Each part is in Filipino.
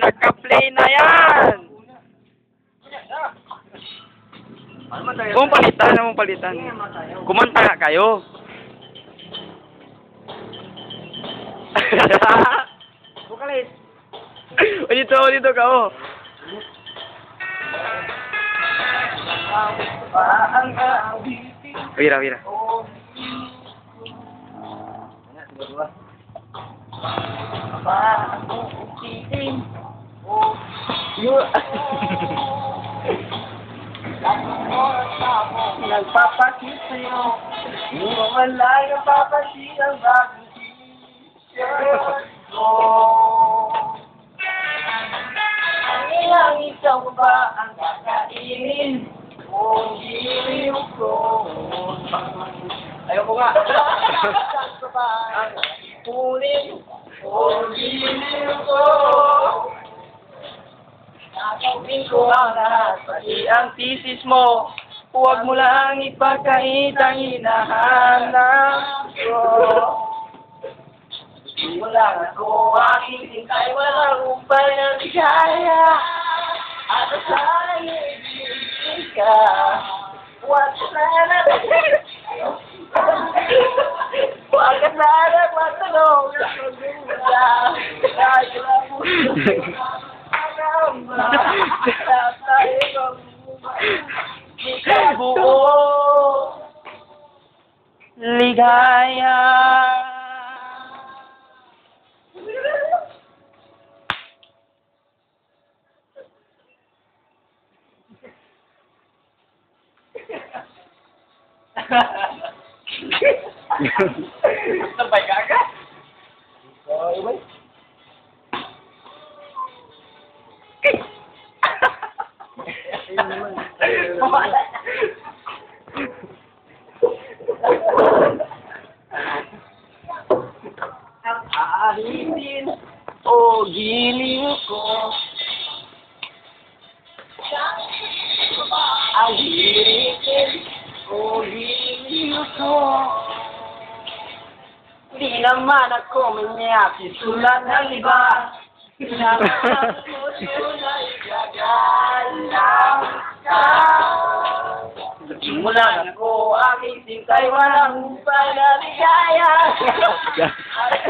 nagka-play na yan! Huwag mong palitan. Kumanta nga kayo. Bukalis. O dito ka, oh. Wira. Nagpapakit sa'yo, wala yung papasin ang bagong t-shirt mo. Ang ilang ikaw ba ang kakainin kung giliw ko? Ayoko nga. Saan ko ba ang ipunin kung giliw ko? Nakawin ko ang lahat, pati ang thesis mo. Huwag mo lang ipagkait ang hinahanap ko. Di mo lang ako aking hintay, walang upay na ligaya. At sana ibigin ka. Huwag ka sana huwag ka sana matanong at magmula. Kahit lang mo buo ligaya. Sabay ka agad? Sabay. Ang ahitin o giliw ko, ang hiritin o giliw ko. Di naman ako manyak, isulat ng iba. Pinapasok ko na igagalang ka. Di mo lang ako aking sintay, walang hupay na ligaya. At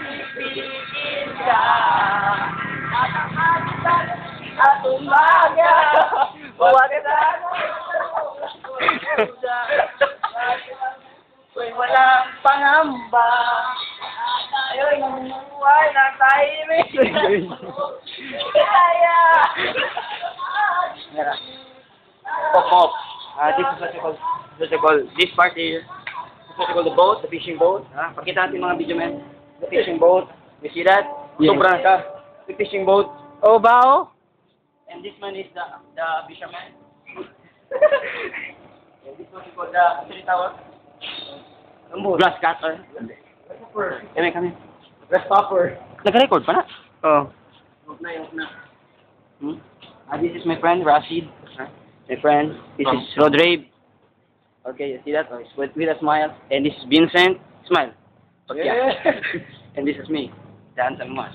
ibigin ka. At ang halitan at umaga. Huwag ka sana. Kung walang pangamba. Tayo'y namuhay na tahimik. Kaya. Pop. This is what you call this part here. This is what you call the boat, the fishing boat. Pakita natin mga video, man. The fishing boat. You see that? Yes. Sobrang ka. The fishing boat. Oh, bao? And this man is the fisherman. And this is what you call the three tower. Glass cutter. Kami. Rest stopper. Nag-record pa na? Oh. Huwag na. This is my friend, Rashid. My friend, this is Rodrigue. Okay, you see that? Oh, with a smile. And this is Vincent. Smile. Okay. Yeah. And this is me. Dance and mas.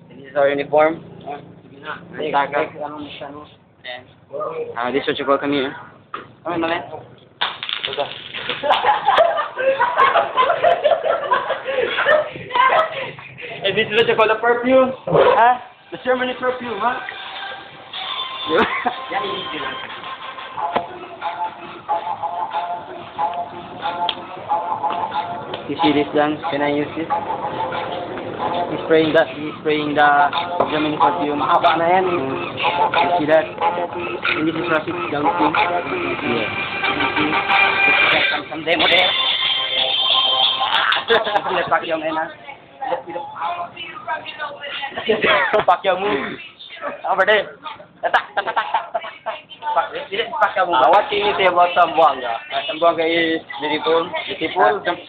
And this is our uniform. Sige na. And this is what you call kami. Kami mali. And this is what you call the perfume. The Germany perfume, Yan, easy lang. You see this dance? Can I use this? He's spraying the Germany perfume. Mahaba na yan. You see that? And this is Rashid dancing. Yeah. Some demo there. Let's pack your man. Pacquiao move. Over there. Tak. Pacquiao move. What can you say about Zamboanga? Zamboanga is beautiful.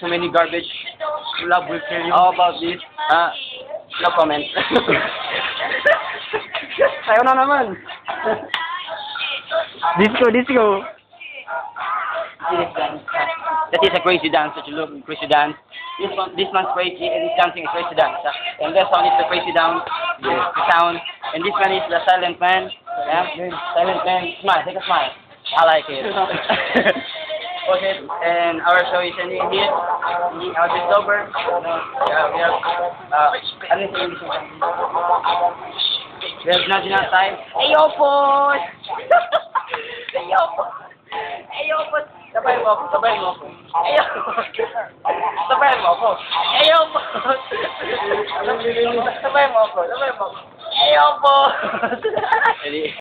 So many garbage. Love will kill you. How about this? No comment. Sayo na naman. Disco. That is a crazy dance. That you look crazy dance. this one's crazy, and this dancing is crazy dance. And this one is the crazy down, the sound. And this one is the silent man. Yeah, silent man. Smile, take a smile. I like it. Okay, and our show is ending here. Our is over. Yeah, we have we have not enough time. Ayo po! Ayo po! Ayo po! Sabay mo ako, sabay mo ako. Ayo po! Sabay mo ako. Ayo po! Sabay mo ako, sabay mo ako. Ayo po! Ready?